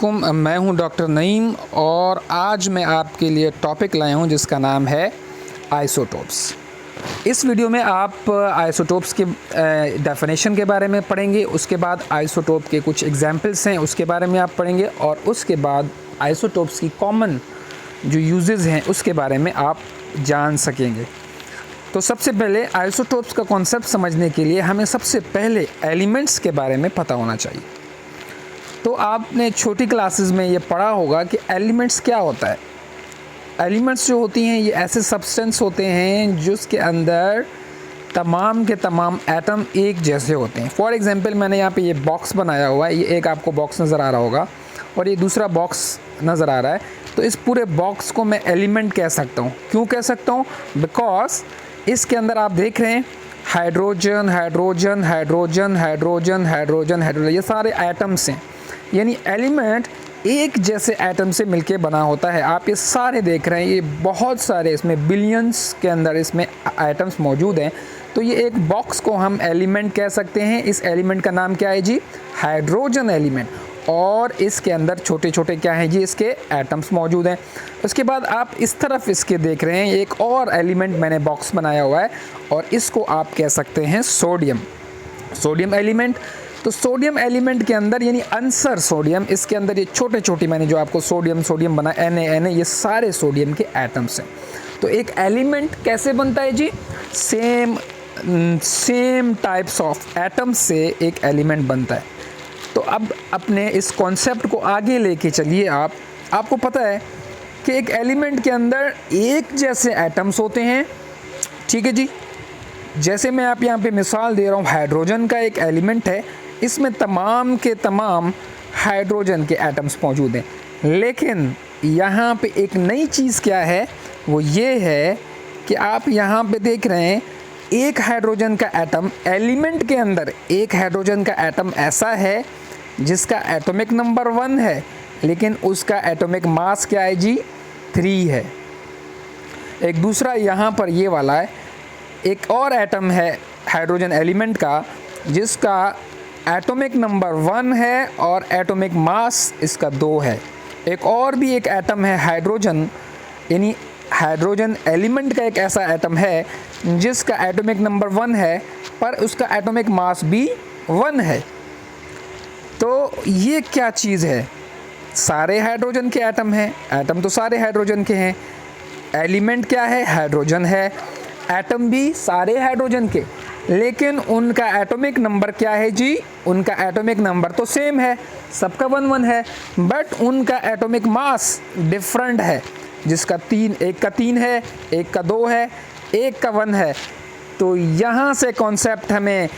मैं हूं डॉक्टर नईम और आज मैं आपके लिए टॉपिक लाया हूं जिसका नाम है आइसोटोप्स। इस वीडियो में आप आइसोटोप्स के डेफिनेशन के बारे में पढ़ेंगे, उसके बाद आइसोटोप के कुछ एग्जांपल्स हैं उसके बारे में आप पढ़ेंगे और उसके बाद आइसोटोप्स की कॉमन जो यूजेस हैं उसके बारे में आप जान सकेंगे। तो सबसे पहले आइसोटोप्स का कॉन्सेप्ट समझने के लिए हमें सबसे पहले एलिमेंट्स के बारे में पता होना चाहिए। तो आपने छोटी क्लासेस में ये पढ़ा होगा कि एलिमेंट्स क्या होता है। एलिमेंट्स जो होती हैं ये ऐसे सब्सटेंस होते हैं जिसके अंदर तमाम के तमाम एटम एक जैसे होते हैं। फॉर एग्जांपल मैंने यहाँ पे ये बॉक्स बनाया हुआ है, ये एक आपको बॉक्स नज़र आ रहा होगा और ये दूसरा बॉक्स नज़र आ रहा है। तो इस पूरे बॉक्स को मैं एलिमेंट कह सकता हूँ। क्यों कह सकता हूँ? बिकॉज इसके अंदर आप देख रहे हैं hydrogen hydrogen hydrogen hydrogen hydrogen hydrogen, ये सारे एटम्स हैं। यानी एलिमेंट एक जैसे एटम से मिलके बना होता है। आप ये सारे देख रहे हैं, ये बहुत सारे इसमें बिलियंस के अंदर इसमें एटम्स मौजूद हैं। तो ये एक बॉक्स को हम एलिमेंट कह सकते हैं। इस एलिमेंट का नाम क्या है जी? Hydrogen element. और इसके अंदर छोटे छोटे क्या हैं जी? इसके एटम्स मौजूद हैं। उसके बाद आप इस तरफ इसके देख रहे हैं एक और एलिमेंट मैंने बॉक्स बनाया हुआ है और इसको आप कह सकते हैं सोडियम। Sodium element. तो सोडियम एलिमेंट के अंदर यानी आंसर सोडियम, इसके अंदर ये छोटे छोटे मैंने जो आपको सोडियम बना Na, ये सारे सोडियम के एटम्स हैं। तो एक एलिमेंट कैसे बनता है जी? सेम टाइप्स ऑफ एटम्स से एक एलिमेंट बनता है। तो अब अपने इस कॉन्सेप्ट को आगे लेके चलिए। आपको पता है कि एक एलिमेंट के अंदर एक जैसे एटम्स होते हैं, ठीक है जी। जैसे मैं आप यहाँ पे मिसाल दे रहा हूँ, हाइड्रोजन का एक एलिमेंट है, इसमें तमाम के तमाम हाइड्रोजन के एटम्स मौजूद हैं। लेकिन यहाँ पे एक नई चीज़ क्या है, वो ये है कि आप यहाँ पे देख रहे हैं एक हाइड्रोजन का एटम, एलिमेंट के अंदर एक हाइड्रोजन का एटम ऐसा है जिसका एटॉमिक नंबर 1 है, लेकिन उसका एटॉमिक मास क्या है जी? 3 है। एक दूसरा यहाँ पर ये वाला है, एक और एटम है हाइड्रोजन एलिमेंट का जिसका एटॉमिक नंबर 1 है और एटॉमिक मास इसका 2 है। एक और भी एक एटम है हाइड्रोजन, यानी हाइड्रोजन एलिमेंट का एक ऐसा एटम है जिसका एटॉमिक नंबर 1 है पर उसका एटॉमिक मास भी 1 है। तो ये क्या चीज़ है? सारे हाइड्रोजन के एटम हैं, एटम तो सारे हाइड्रोजन के हैं, एलिमेंट क्या है? हाइड्रोजन है, एटम भी सारे हाइड्रोजन के, लेकिन उनका एटॉमिक नंबर क्या है जी? उनका एटॉमिक नंबर तो सेम है, सबका 1 है, बट उनका एटॉमिक मास डिफरेंट है, जिसका एक का 3 है, एक का 2 है, एक का 1 है। तो यहाँ से कॉन्सेप्ट हमें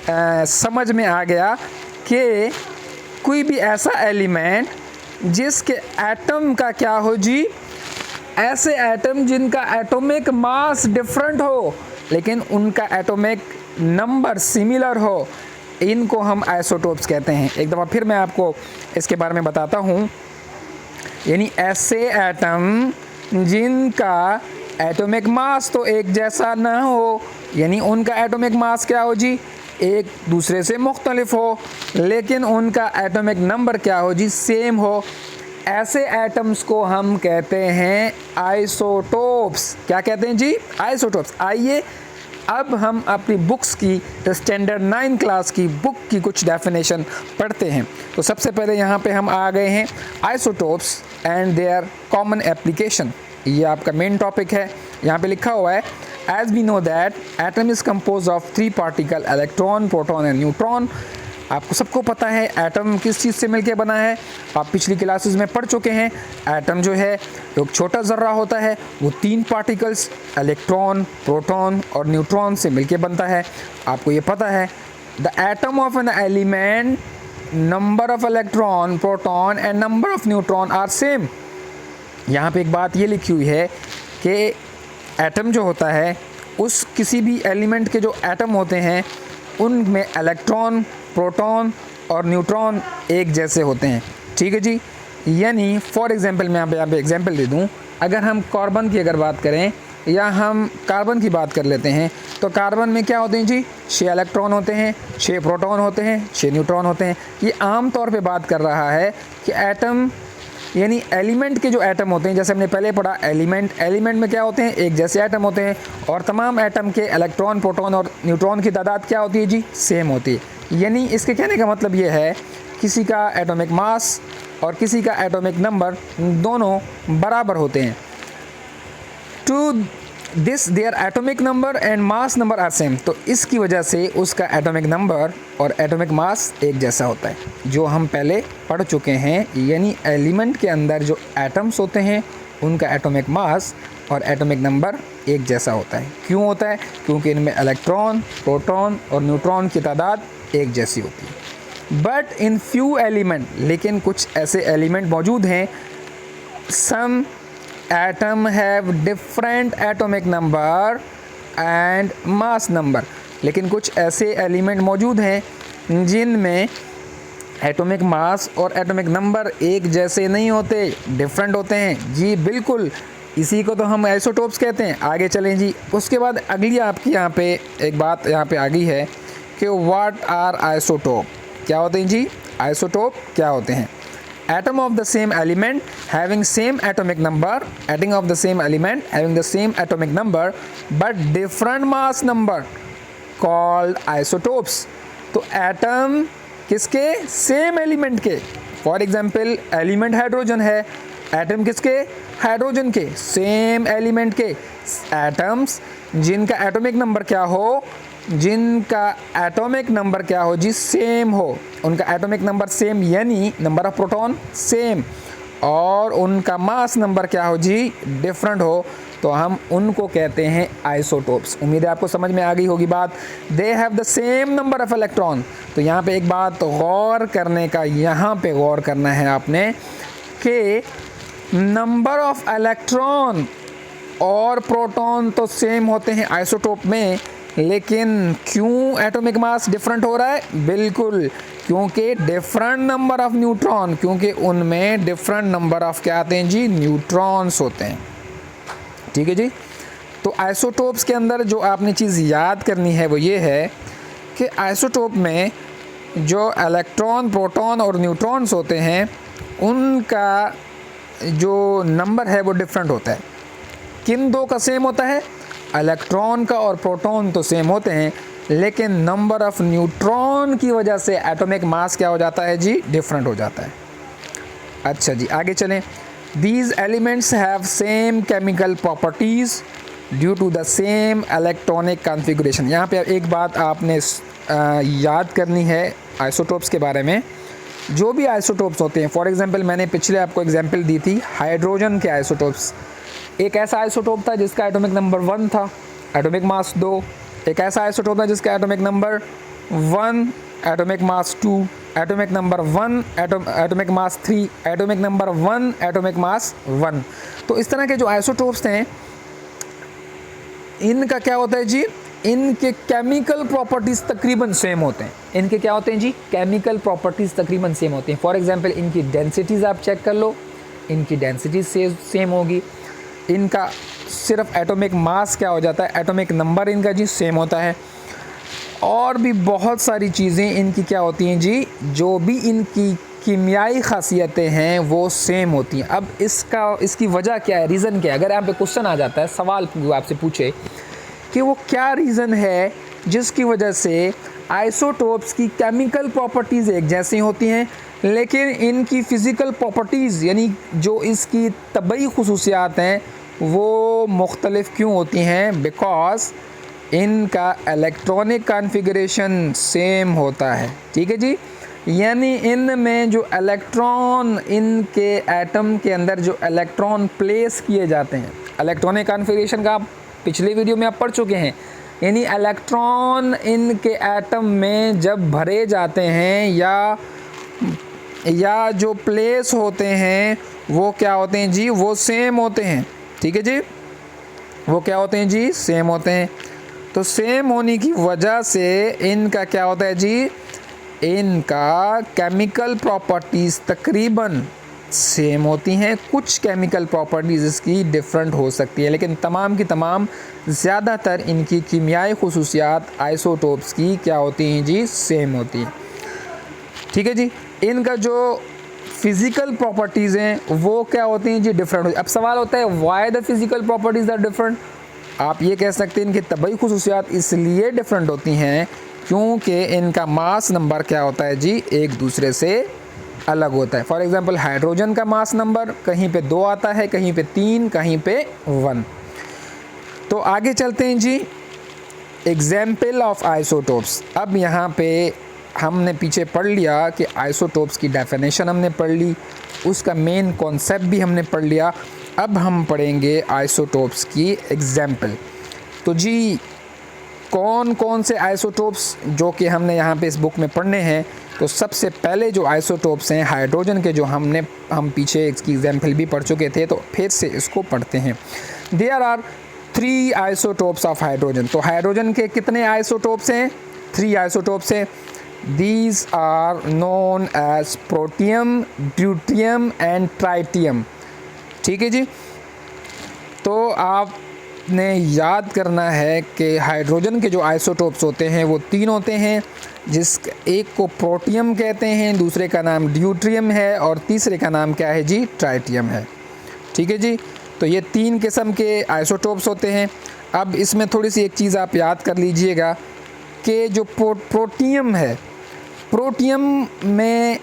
समझ में आ गया कि कोई भी ऐसा एलिमेंट जिसके एटम का क्या हो जी? ऐसे एटम जिनका एटॉमिक मास डिफरेंट हो लेकिन उनका एटॉमिक नंबर सिमिलर हो, इनको हम आइसोटोप्स कहते हैं। एक दफ़ा फिर मैं आपको इसके बारे में बताता हूँ। यानी ऐसे एटम जिनका एटॉमिक मास तो एक जैसा ना हो, यानी उनका एटॉमिक मास क्या हो जी? एक दूसरे से मुख्तलिफ हो, लेकिन उनका एटॉमिक नंबर क्या हो जी? सेम हो। ऐसे एटम्स को हम कहते हैं आइसोटोप्स। क्या कहते हैं जी? आइसोटोप्स। आइए अब हम अपनी बुक्स की स्टैंडर्ड 9 क्लास की बुक की कुछ डेफिनेशन पढ़ते हैं। तो सबसे पहले यहाँ पे हम आ गए हैं isotopes and their common application. ये आपका मेन टॉपिक है। यहाँ पे लिखा हुआ है as we know that atom is compose of 3 particle, electron, proton and neutron. आपको सबको पता है एटम किस चीज़ से मिलके बना है, आप पिछली क्लासेस में पढ़ चुके हैं। एटम जो है एक छोटा ज़र्रा होता है, वो 3 पार्टिकल्स इलेक्ट्रॉन, प्रोटॉन और न्यूट्रॉन से मिलके बनता है। आपको ये पता है the atom of an element, number of electron, proton and number of neutron are same. यहाँ पे एक बात ये लिखी हुई है कि एटम जो होता है उस किसी भी एलिमेंट के जो एटम होते हैं उनमें इलेक्ट्रॉन, प्रोटॉन और न्यूट्रॉन एक जैसे होते हैं, ठीक है जी। यानी फॉर एग्जांपल मैं यहाँ पे एग्जांपल दे दूँ, अगर हम कार्बन की अगर बात करें या हम कार्बन की बात कर लेते हैं, तो कार्बन में क्या होते हैं जी, 6 इलेक्ट्रॉन होते हैं, 6 प्रोटॉन होते हैं, 6 न्यूट्रॉन होते हैं। ये आम तौर पे बात कर रहा है कि एटम यानी एलिमेंट के जो एटम होते हैं, जैसे हमने पहले पढ़ा एलिमेंट में क्या होते हैं, एक जैसे एटम होते हैं और तमाम एटम के इलेक्ट्रॉन, प्रोटॉन और न्यूट्रॉन की तादाद क्या होती है जी, सेम होती है। यानी इसके कहने का मतलब ये है किसी का एटॉमिक मास और किसी का एटॉमिक नंबर दोनों बराबर होते हैं। To this there atomic number and mass number are same, तो इसकी वजह से उसका एटॉमिक नंबर और एटॉमिक मास एक जैसा होता है, जो हम पहले पढ़ चुके हैं। यानी एलिमेंट के अंदर जो एटम्स होते हैं उनका एटॉमिक मास और एटॉमिक नंबर एक जैसा होता है। क्यों होता है? क्योंकि इनमें इलेक्ट्रॉन, प्रोटॉन और न्यूट्रॉन की तादाद एक जैसी होती है। बट इन फ्यू एलिमेंट, लेकिन कुछ ऐसे एलिमेंट मौजूद हैं, some atom have different atomic number and mass number, लेकिन कुछ ऐसे एलिमेंट मौजूद हैं जिनमें एटॉमिक मास और एटॉमिक नंबर एक जैसे नहीं होते, डिफरेंट होते हैं जी, बिल्कुल। इसी को तो हम आइसोटोप्स कहते हैं। आगे चलें जी। उसके बाद अगली आपकी यहाँ पे एक बात यहाँ पे आ गई है कि व्हाट आर आइसोटोप, क्या होते हैं जी, आइसोटोप क्या होते हैं? Atom of the same element having same atomic number, atom of the same element having the same atomic number but different mass number called isotopes। तो एटम किसके, सेम एलिमेंट के। For example element hydrogen है, atom किसके, hydrogen के, same element के। Atoms जिनका atomic number क्या हो, जिनका एटॉमिक नंबर क्या हो जी, सेम हो, उनका एटॉमिक नंबर सेम यानी नंबर ऑफ प्रोटॉन सेम, और उनका मास नंबर क्या हो जी, डिफरेंट हो, तो हम उनको कहते हैं आइसोटोप्स। उम्मीद है आपको समझ में आ गई होगी बात। They have the same number of electron. तो यहाँ पे एक बात गौर करने का, यहाँ पे गौर करना है आपने कि नंबर ऑफ इलेक्ट्रॉन और प्रोटॉन तो सेम होते हैं आइसोटोप में, लेकिन क्यों एटॉमिक मास डिफरेंट हो रहा है? बिल्कुल, क्योंकि डिफरेंट नंबर ऑफ न्यूट्रॉन, क्योंकि उनमें डिफरेंट नंबर ऑफ क्या आते हैं जी, न्यूट्रॉन्स होते हैं। ठीक है जी। तो आइसोटोप्स के अंदर जो आपने चीज़ याद करनी है वो ये है कि आइसोटोप में जो इलेक्ट्रॉन, प्रोटॉन और न्यूट्रॉन्स होते हैं उनका जो नंबर है वो डिफरेंट होता है। किन दो का सेम होता है? इलेक्ट्रॉन का और प्रोटॉन तो सेम होते हैं, लेकिन नंबर ऑफ न्यूट्रॉन की वजह से एटॉमिक मास क्या हो जाता है जी, डिफरेंट हो जाता है। अच्छा जी, आगे चलें। These elements have same chemical properties due to the same electronic configuration. यहाँ पे एक बात आपने याद करनी है आइसोटोप्स के बारे में। जो भी आइसोटोप्स होते हैं, फॉर एग्जांपल मैंने पिछले आपको एग्जांपल दी थी हाइड्रोजन के आइसोटोप्स। एक ऐसा आइसोटोप था जिसका एटॉमिक नंबर 1 था, एटॉमिक मास 2। एक ऐसा आइसोटोप था जिसका atomic number 1, atomic mass 2, atomic number 1, atomic mass 3, atomic number 1, atomic mass 1। तो इस तरह के जो आइसोटोप्स हैं इनका क्या होता है जी, इनके केमिकल प्रॉपर्टीज़ तकरीबन सेम होते हैं। इनके क्या होते हैं जी, केमिकल प्रॉपर्टीज़ तकरीबन सेम होती हैं। फॉर एग्जांपल इनकी डेंसिटीज़ आप चेक कर लो, इनकी डेंसिटीज़ सेम होगी। इनका सिर्फ एटॉमिक मास क्या हो जाता है, एटॉमिक नंबर इनका जी सेम होता है। और भी बहुत सारी चीज़ें इनकी क्या होती हैं जी, जो भी इनकी कीमियाई ख़ासियतें हैं वो सेम होती हैं। अब इसकी वजह क्या है, रीज़न क्या है? अगर यहाँ पे क्वेश्चन आ जाता है, सवाल आपसे पूछे कि वो क्या रीज़न है जिसकी वजह से आइसोटोप्स की केमिकल प्रॉपर्टीज़ एक जैसी होती हैं लेकिन इनकी फ़िज़िकल प्रॉपर्टीज़ यानी जो इसकी तबई खुसूसियात हैं वो मुख्तलिफ क्यों होती हैं? बिकॉज़ इनका इलेक्ट्रॉनिक कॉन्फ़िगरेशन सेम होता है। ठीक है जी, यानी इनमें जो इलेक्ट्रॉन, इनके एटम के अंदर जो इलेक्ट्रॉन प्लेस किए जाते हैं, इलेक्ट्रॉनिक कॉन्फ़िगरेशन का आप पिछले वीडियो में आप पढ़ चुके हैं। यानी इलेक्ट्रॉन इनके एटम में जब भरे जाते हैं या जो प्लेस होते हैं वो क्या होते हैं जी, वो सेम होते हैं। ठीक है जी, वो क्या होते हैं जी, सेम होते हैं। तो सेम होने की वजह से इनका क्या होता है जी, इनका केमिकल प्रॉपर्टीज़ तकरीबन सेम होती हैं, कुछ केमिकल प्रॉपर्टीज़ इसकी डिफरेंट हो सकती है, लेकिन तमाम की तमाम ज़्यादातर इनकी कीमियाई खुसूसियात आइसोटोप्स की क्या होती हैं जी, सेम होती हैं। ठीक है जी। इनका जो फिज़िकल प्रॉपर्टीज़ हैं वो क्या होती हैं जी, डिफरेंट होती हैं। अब सवाल होता है why the physical properties are different. आप ये कह सकते हैं इनकी तबई खुसूसियात इसलिए डिफरेंट होती हैं क्योंकि इनका मास नंबर क्या होता है जी, एक दूसरे से अलग होता है। फॉर एग्ज़ाम्पल हाइड्रोजन का मास नंबर कहीं पे 2 आता है, कहीं पे 3, कहीं पे 1। तो आगे चलते हैं जी, एग्जाम्पल ऑफ आइसोटोप्स। अब यहाँ पे हमने पीछे पढ़ लिया कि आइसोटोप्स की डेफिनेशन हमने पढ़ ली, उसका मेन कॉन्सेप्ट भी हमने पढ़ लिया। अब हम पढ़ेंगे आइसोटोप्स की एग्जाम्पल। तो जी कौन कौन से आइसोटोप्स जो कि हमने यहाँ पे इस बुक में पढ़ने हैं, तो सबसे पहले जो आइसोटोप्स हैं हाइड्रोजन के, जो हम पीछे इसकी एग्जाम्पल भी पढ़ चुके थे, तो फिर से इसको पढ़ते हैं। There are 3 isotopes of hydrogen. तो हाइड्रोजन के कितने आइसोटोप्स हैं? 3 आइसोटोप्स हैं। These are known as protium, deuterium and tritium। ठीक है जी। तो आपने याद करना है कि हाइड्रोजन के जो आइसोटोप्स होते हैं वो 3 होते हैं, एक को प्रोटियम कहते हैं, दूसरे का नाम ड्यूट्रियम है और तीसरे का नाम क्या है जी, ट्राइटियम है। ठीक है जी। तो ये 3 किस्म के आइसोटोप्स होते हैं। अब इसमें थोड़ी सी एक चीज़ आप याद कर लीजिएगा कि जो प्रोटियम है, प्रोटियम में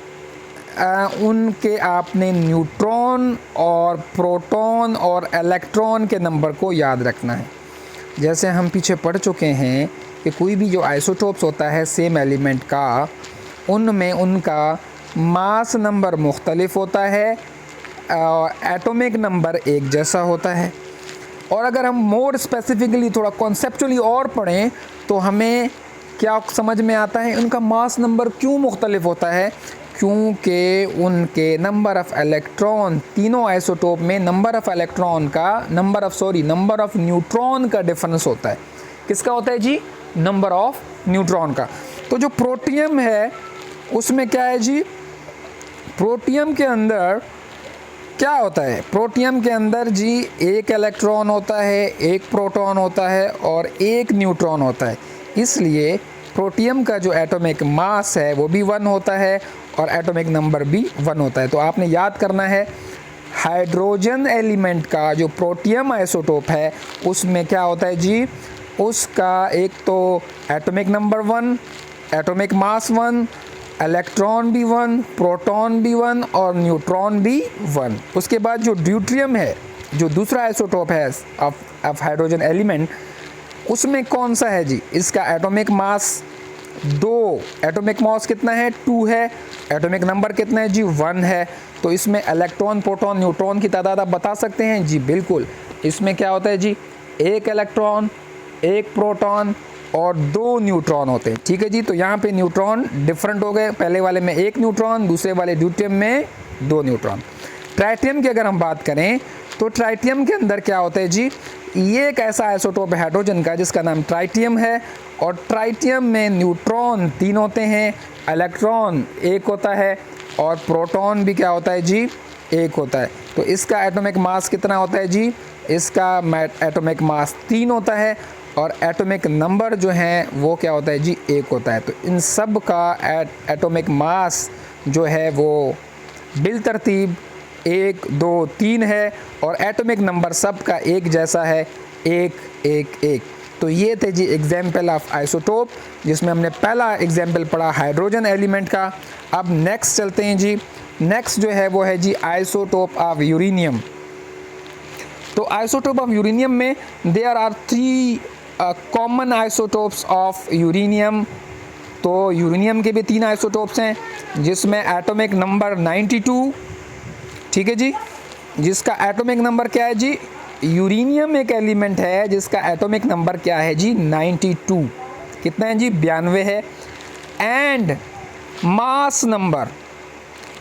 उनके आपने न्यूट्रॉन और प्रोटॉन और इलेक्ट्रॉन के नंबर को याद रखना है। जैसे हम पीछे पढ़ चुके हैं कि कोई भी जो आइसोटोप्स होता है सेम एलिमेंट का, उनमें उनका मास नंबर मुख्तलिफ होता है, एटॉमिक नंबर एक जैसा होता है। और अगर हम मोर स्पेसिफिकली थोड़ा कॉन्सेप्चुअली और पढ़ें तो हमें क्या समझ में आता है उनका मास नंबर क्यों मुख्तलिफ होता है, क्योंकि उनके नंबर ऑफ़ इलेक्ट्रॉन, तीनों आइसोटोप में नंबर ऑफ़ इलेक्ट्रॉन का नंबर ऑफ़ न्यूट्रॉन का डिफरेंस होता है। किसका होता है जी, नंबर ऑफ़ न्यूट्रॉन का। तो जो प्रोटियम है उसमें क्या है जी, प्रोटियम के अंदर क्या होता है, प्रोटियम के अंदर जी एक इलेक्ट्रॉन होता है, एक प्रोटॉन होता है और एक न्यूट्रॉन होता है। इसलिए प्रोटियम का जो एटॉमिक मास है वो भी 1 होता है और एटॉमिक नंबर भी 1 होता है। तो आपने याद करना है हाइड्रोजन एलिमेंट का जो प्रोटियम आइसोटोप है उसमें क्या होता है जी, उसका एक तो atomic number 1, atomic mass 1, electron भी 1, प्रोटॉन भी 1 और न्यूट्रॉन भी 1। उसके बाद जो ड्यूट्रियम है, जो दूसरा आइसोटोप है ऑफ हाइड्रोजन एलिमेंट, उसमें कौन सा है जी, इसका एटॉमिक मास 2, एटॉमिक मास कितना है 2 है, एटॉमिक नंबर कितना है जी 1 है। तो इसमें इलेक्ट्रॉन, प्रोटॉन, न्यूट्रॉन की तादाद आप बता सकते हैं जी, बिल्कुल। इसमें क्या होता है जी, एक इलेक्ट्रॉन, एक प्रोटॉन और 2 न्यूट्रॉन होते हैं। ठीक है जी। तो यहाँ पे न्यूट्रॉन डिफरेंट हो गए, पहले वाले में 1 न्यूट्रॉन, दूसरे वाले ड्यूट्रियम में 2 न्यूट्रॉन। ट्राइटियम की अगर हम बात करें तो ट्राइटियम के अंदर क्या होता है जी, ये एक ऐसा आइसोटोप है हाइड्रोजन का जिसका नाम ट्राइटियम है और ट्राइटियम में न्यूट्रॉन 3 होते हैं, इलेक्ट्रॉन 1 होता है और प्रोटॉन भी क्या होता है जी, 1 होता है। तो इसका एटॉमिक मास कितना होता है जी, इसका एटॉमिक मास 3 होता है और एटॉमिक नंबर जो है वो क्या होता है जी, 1 होता है। तो इन सब का एटॉमिक मास जो है वो बिल तरतीब 1, 2, 3 है और एटॉमिक नंबर सब का एक जैसा है, 1, 1, 1। तो ये थे जी एग्जाम्पल ऑफ आइसोटोप, जिसमें हमने पहला एग्जाम्पल पढ़ा हाइड्रोजन एलिमेंट का। अब नेक्स्ट चलते हैं जी, नेक्स्ट जो है वो है जी आइसोटोप ऑफ यूरेनियम। तो आइसोटोप ऑफ यूरेनियम में there are 3 common isotopes of uranium. तो यूरेनियम के भी 3 आइसोटोप्स हैं जिसमें एटॉमिक नंबर 92, ठीक है जी, जिसका एटॉमिक नंबर क्या है जी, यूरेनियम एक एलिमेंट है जिसका एटॉमिक नंबर क्या है जी, 92। कितना है जी, 92 है। एंड मास नंबर,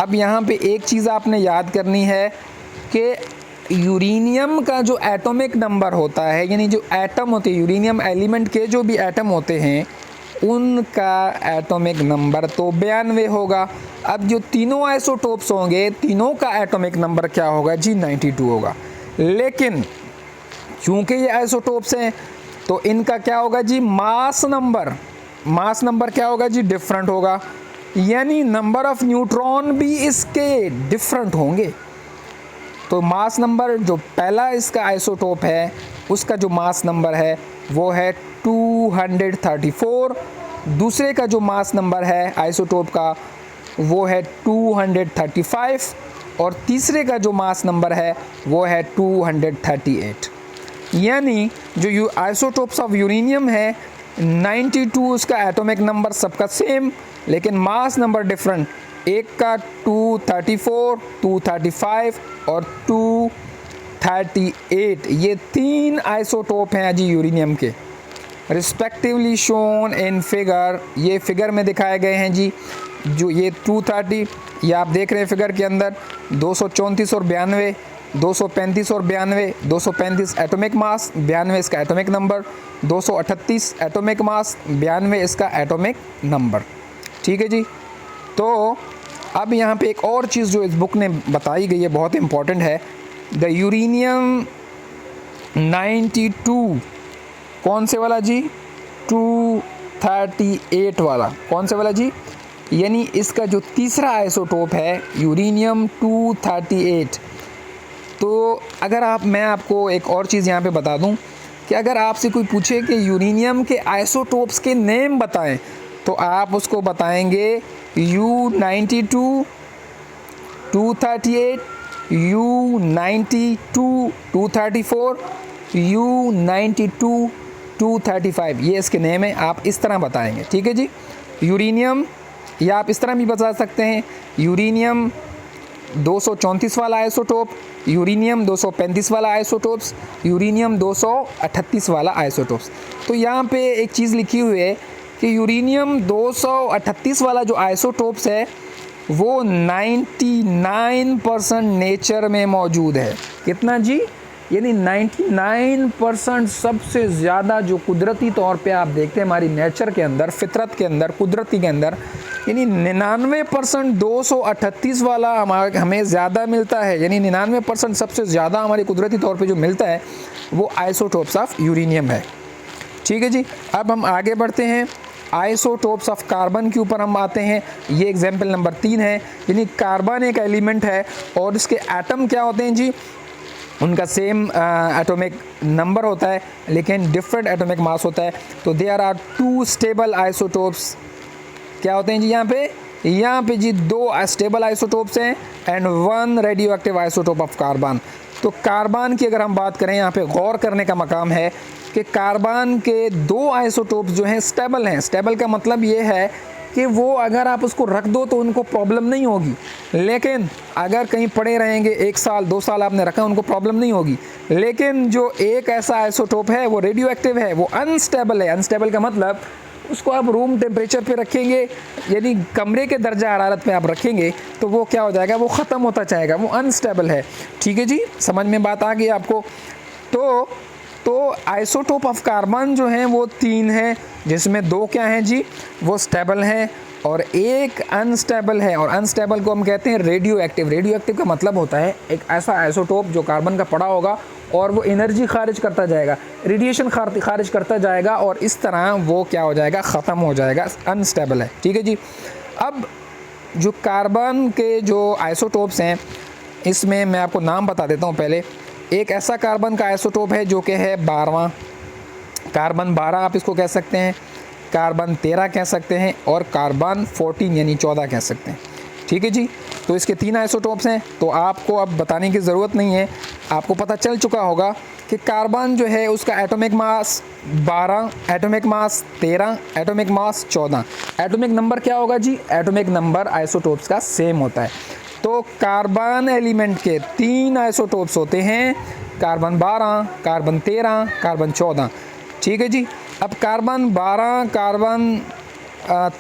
अब यहाँ पे एक चीज़ आपने याद करनी है कि यूरेनियम का जो एटॉमिक नंबर होता है, यानी जो एटम होते हैं यूरेनियम एलिमेंट के जो भी एटम होते हैं उनका एटॉमिक नंबर तो 92 होगा। अब जो तीनों आइसोटोप्स होंगे तीनों का एटॉमिक नंबर क्या होगा जी 92 होगा। लेकिन क्योंकि ये आइसोटोप्स हैं तो इनका क्या होगा जी मास नंबर क्या होगा जी डिफरेंट होगा, यानी नंबर ऑफ न्यूट्रॉन भी इसके डिफरेंट होंगे। तो मास नंबर जो पहला इसका आइसोटोप है उसका जो मास नंबर है वो है 234, दूसरे का जो मास नंबर है आइसोटोप का वो है 235 और तीसरे का जो मास नंबर है वो है 238। यानी जो आइसोटोप्स ऑफ यूरेनियम है 92 उसका एटॉमिक नंबर सबका सेम, लेकिन मास नंबर डिफरेंट, एक का 234, 235 और 238। ये 3 आइसोटोप हैं जी यूरेनियम के, रिस्पेक्टिवली शोन इन फिगर, ये फिगर में दिखाए गए हैं जी। जो ये 230 ये आप देख रहे हैं फिगर के अंदर 234 और 92, 235 और 92, 235 एटॉमिक मास, 92 इसका एटॉमिक नंबर, 238 एटॉमिक मास, 92 इसका एटॉमिक नंबर। ठीक है जी। तो अब यहाँ पे एक और चीज़ जो इस बुक ने बताई गई है बहुत इम्पॉर्टेंट है, द यूरेनियम 92 कौन से वाला जी 238 वाला, कौन से वाला जी, यानी इसका जो तीसरा आइसोटोप है यूरेनियम 238। तो अगर मैं आपको एक और चीज़ यहाँ पे बता दूँ कि अगर आपसे कोई पूछे कि यूरेनियम के आइसोटोप्स के नेम बताएं तो आप उसको बताएंगे U92 238, U92 234, U92 235, ये इसके नेम है, आप इस तरह बताएंगे। ठीक है जी। यूरेनियम या आप इस तरह भी बता सकते हैं, यूरेनियम 234 वाला आइसोटोप, यूरेनियम 235 वाला आइसोटोप्स, यूरेनियम 238 वाला आइसोटोप्स। तो यहाँ पे एक चीज़ लिखी हुई है कि यूरेनियम 238 वाला जो आइसोटोप्स है वो 99% नेचर में मौजूद है। कितना जी, यानी 99% सबसे ज़्यादा जो कुदरती तौर पे आप देखते हैं हमारी नेचर के अंदर, फितरत के अंदर, कुदरती के अंदर, यानी 99% 238 वाला हमें ज़्यादा मिलता है, यानी 99% सबसे ज़्यादा हमारी कुदरती तौर पे जो मिलता है वो आइसोटोप्स ऑफ यूरेनियम है। ठीक है जी। अब हम आगे बढ़ते हैं, आइसोटोप्स ऑफ कार्बन के ऊपर हम आते हैं। ये एग्जाम्पल नंबर 3 है, यानी कार्बन एक एलिमेंट है और इसके एटम क्या होते हैं जी, उनका सेम एटॉमिक नंबर होता है लेकिन डिफरेंट एटॉमिक मास होता है। तो देयर आर 2 स्टेबल आइसोटोप्स, क्या होते हैं जी यहाँ पे जी 2 स्टेबल आइसोटोप्स हैं and 1 radio active isotope of carbon. तो कार्बन की अगर हम बात करें, यहाँ पे गौर करने का मकाम है कि कार्बन के 2 आइसोटोप्स जो हैं स्टेबल हैं। स्टेबल का मतलब ये है कि वो अगर आप उसको रख दो तो उनको प्रॉब्लम नहीं होगी, लेकिन अगर कहीं पड़े रहेंगे 1 साल 2 साल आपने रखा उनको प्रॉब्लम नहीं होगी। लेकिन जो एक ऐसा आइसोटोप है वो रेडियो एक्टिव है, वो अनस्टेबल है। अनस्टेबल का मतलब उसको आप रूम टेम्परेचर पे रखेंगे, यानी कमरे के दर्जा हरारत पे आप रखेंगे तो वो क्या हो जाएगा, वो ख़त्म होता जाएगा, वो अनस्टेबल है। ठीक है जी, समझ में बात आ गई आपको। तो आइसोटोप ऑफ कार्बन जो हैं वो 3 हैं, जिसमें 2 क्या हैं जी, वो स्टेबल हैं और एक अनस्टेबल है। और अनस्टेबल को हम कहते हैं रेडियो एक्टिव। रेडियो एक्टिव का मतलब होता है एक ऐसा आइसोटोप जो कार्बन का पड़ा होगा और वो एनर्जी खारिज करता जाएगा, रेडिएशन खारिज करता जाएगा और इस तरह वो क्या हो जाएगा, ख़त्म हो जाएगा, अनस्टेबल है। ठीक है जी। अब जो कार्बन के जो आइसोटोप्स हैं इसमें मैं आपको नाम बता देता हूँ। पहले एक ऐसा कार्बन का आइसोटोप है जो कि है 12वां, कार्बन 12 आप इसको कह सकते हैं, कार्बन 13 कह सकते हैं और कार्बन 14 यानी 14 कह सकते हैं। ठीक है जी। तो इसके 3 आइसोटोप्स हैं, तो आपको अब बताने की ज़रूरत नहीं है, आपको पता चल चुका होगा कि कार्बन जो है उसका atomic mass 12, atomic mass 13, atomic mass 14। Atomic number क्या होगा जी, एटॉमिक नंबर आइसोटोप्स का सेम होता है। तो कार्बन एलिमेंट के 3 आइसोटोप्स होते हैं, कार्बन 12, कार्बन 13, कार्बन 14। ठीक है जी। अब कार्बन 12, कार्बन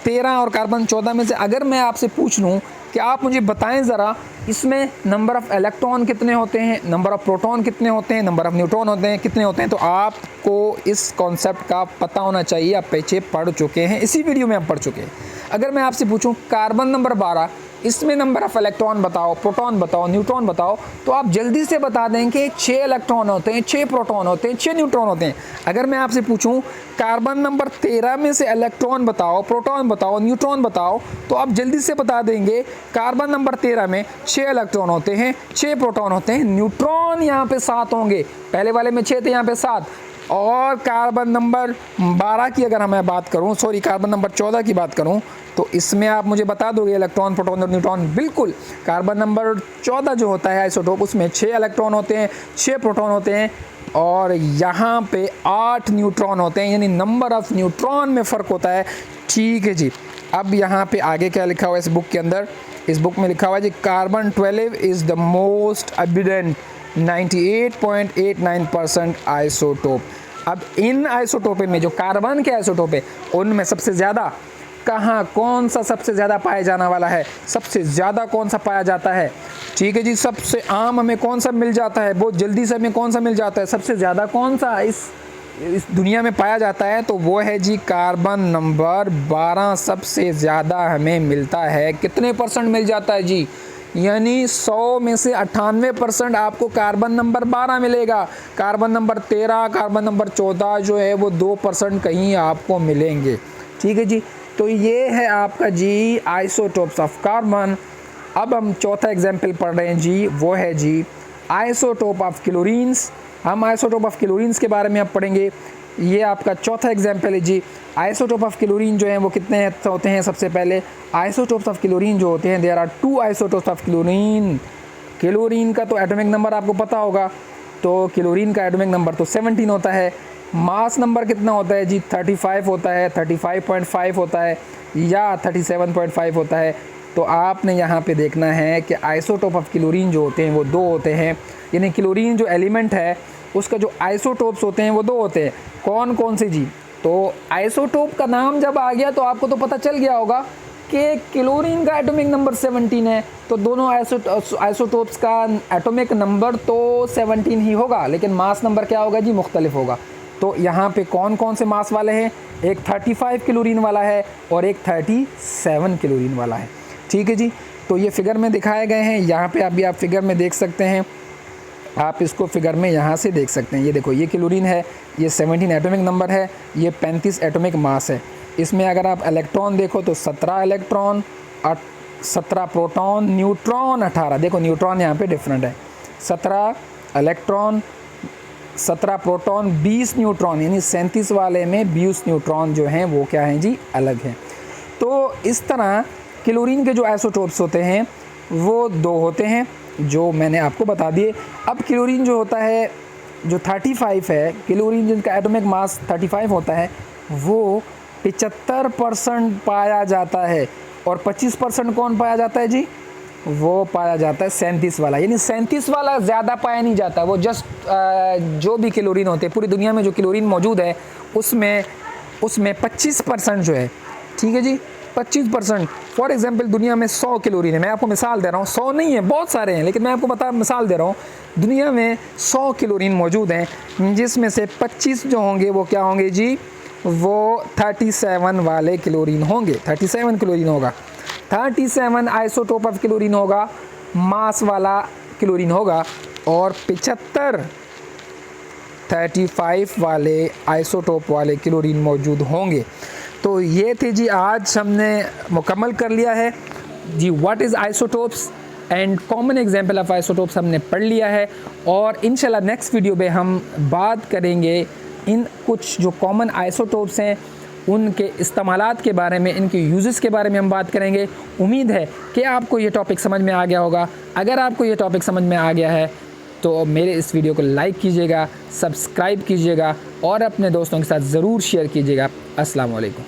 13 और कार्बन 14 में से अगर मैं आपसे पूछ लूँ कि आप मुझे बताएं ज़रा इसमें नंबर ऑफ़ इलेक्ट्रॉन कितने होते हैं, नंबर ऑफ़ प्रोटॉन कितने होते हैं, नंबर ऑफ़ न्यूट्रॉन होते हैं कितने होते हैं। तो आपको इस कॉन्सेप्ट का पता होना चाहिए, आप पीछे पढ़ चुके हैं, इसी वीडियो में आप पढ़ चुके हैं। अगर मैं आपसे पूछूं कार्बन नंबर 12, इसमें नंबर ऑफ़ इलेक्ट्रॉन बताओ, प्रोटॉन बताओ, न्यूट्रॉन बताओ, तो आप जल्दी से बता दें कि 6 इलेक्ट्रॉन होते हैं, 6 प्रोटॉन होते हैं, 6 न्यूट्रॉन होते हैं। अगर मैं आपसे पूछूं कार्बन नंबर 13 में से इलेक्ट्रॉन बताओ, प्रोटॉन बताओ, न्यूट्रॉन बताओ, तो आप जल्दी से बता देंगे कार्बन नंबर 13 में 6 इलेक्ट्रॉन होते हैं, 6 प्रोटॉन होते हैं, न्यूट्रॉन यहाँ पे 7 होंगे। पहले वाले में 6 थे, यहाँ पे 7। और कार्बन नंबर 12 की अगर मैं बात करूं, सॉरी कार्बन नंबर 14 की बात करूं, तो इसमें आप मुझे बता दोगे इलेक्ट्रॉन, प्रोटॉन और न्यूट्रॉन। बिल्कुल, कार्बन नंबर 14 जो होता है आइसोटोप, उसमें 6 इलेक्ट्रॉन होते हैं, 6 प्रोटॉन होते हैं और यहाँ पे 8 न्यूट्रॉन होते हैं, यानी नंबर ऑफ़ न्यूट्रॉन में फ़र्क होता है। ठीक है जी। अब यहाँ पे आगे क्या लिखा हुआ है इस बुक के अंदर? इस बुक में लिखा हुआ है जी carbon 12 is the most abundant 98.89% isotope. अब इन आइसोटोप में जो कार्बन के आइसोटोप है उनमें सबसे ज़्यादा कहाँ, कौन सा सबसे ज़्यादा पाया जाने वाला है, सबसे ज़्यादा कौन सा पाया जाता है? ठीक है जी। सबसे आम हमें कौन सा मिल जाता है, बहुत जल्दी से हमें कौन सा मिल जाता है, सबसे ज़्यादा कौन सा इस दुनिया में पाया जाता है? तो वो है जी कार्बन नंबर 12 सबसे ज़्यादा हमें मिलता है। कितने % मिल जाता है जी? यानी 100 में से 98% आपको कार्बन नंबर 12 मिलेगा। कार्बन नंबर 13, कार्बन नंबर 14 जो है वो 2% कहीं आपको मिलेंगे। ठीक है जी। तो ये है आपका जी आइसोटोप्स ऑफ कार्बन। अब हम चौथा एग्जाम्पल पढ़ रहे हैं जी, वो है जी आइसोटोप ऑफ क्लोरीन्स। हम आइसोटोप ऑफ क्लोरीन्स के बारे में अब पढ़ेंगे। ये आपका चौथा एग्जाम्पल है जी। आइसोटोप ऑफ क्लोरीन जो है वो कितने होते हैं? सबसे पहले आइसोटोप्स ऑफ क्लोरीन जो होते हैं, there are 2 isotopes of chlorine. Chlorine का तो एटॉमिक नंबर आपको पता होगा, तो क्लोरीन का एटॉमिक नंबर तो 17 होता है। मास नंबर कितना होता है जी? 35 होता है, 35.5 होता है या 37.5 होता है। तो आपने यहाँ पे देखना है कि आइसोटोप ऑफ क्लोरीन जो होते हैं वो 2 होते हैं, यानी क्लोरीन जो एलिमेंट है उसका जो आइसोटोप्स होते हैं वो 2 होते हैं। कौन कौन से जी? तो आइसोटोप का नाम जब आ गया तो आपको तो पता चल गया होगा कि क्लोरीन का एटॉमिक नंबर 17 है, तो दोनों आइसोटोप्स का एटॉमिक नंबर तो 17 ही होगा, लेकिन मास नंबर क्या होगा जी? मुख्तलिफ होगा। तो यहाँ पे कौन कौन से मास वाले हैं? एक 35 क्लोरीन वाला है और एक 37 क्लोरीन वाला है। ठीक है जी। तो ये फिगर में दिखाए गए हैं, यहाँ पे अभी आप फिगर में देख सकते हैं, आप इसको फिगर में यहाँ से देख सकते हैं। ये देखो, ये क्लोरीन है, ये 17 एटॉमिक नंबर है, ये 35 एटॉमिक मास है। इसमें अगर आप इलेक्ट्रॉन देखो तो 17 इलेक्ट्रॉन, 17 प्रोटॉन, न्यूट्रॉन 18। देखो न्यूट्रॉन यहाँ पे डिफरेंट है, 17 इलेक्ट्रॉन, 17 प्रोटॉन, 20 न्यूट्रॉन, यानी 37 वाले में 20 न्यूट्रॉन जो हैं वो क्या हैं जी? अलग हैं। तो इस तरह क्लोरीन के जो आइसोटोप्स होते हैं वो 2 होते हैं, जो मैंने आपको बता दिए। अब क्लोरीन जो होता है, जो 35 है, क्लोरीन जिनका एटॉमिक मास 35 होता है, वो 75% पाया जाता है। और 25% कौन पाया जाता है जी? वो पाया जाता है 37 वाला, यानी 37 वाला ज़्यादा पाया नहीं जाता। वो जस्ट जो भी क्लोरीन होते हैं पूरी दुनिया में जो क्लोरीन मौजूद है उसमें 25% जो है, ठीक है जी, 25%। फॉर एग्जांपल दुनिया में 100 क्लोरीन है, मैं आपको मिसाल दे रहा हूँ, 100 नहीं है, बहुत सारे हैं, लेकिन मैं आपको मिसाल दे रहा हूँ। दुनिया में 100 क्लोरीन मौजूद हैं, जिसमें से 25 जो होंगे वो क्या होंगे जी? वो 37 वाले क्लोरीन होंगे। 37 क्लोरीन होगा, 37 आइसोटोप ऑफ क्लोरीन होगा, मास वाला क्लोरीन होगा, और 35 वाले आइसोटोप वाले क्लोरीन मौजूद होंगे। तो ये थे जी, आज हमने मुकम्मल कर लिया है जी what is isotopes and common example of isotopes हमने पढ़ लिया है। और इंशाल्लाह नेक्स्ट वीडियो में हम बात करेंगे इन कुछ जो कॉमन आइसोटोप्स हैं उनके इस्तेमालात के बारे में, इनके यूज़ेस के बारे में हम बात करेंगे। उम्मीद है कि आपको ये टॉपिक समझ में आ गया होगा। अगर आपको ये टॉपिक समझ में आ गया है तो मेरे इस वीडियो को लाइक कीजिएगा, सब्सक्राइब कीजिएगा और अपने दोस्तों के साथ ज़रूर शेयर कीजिएगा। अस्सलाम वालेकुम।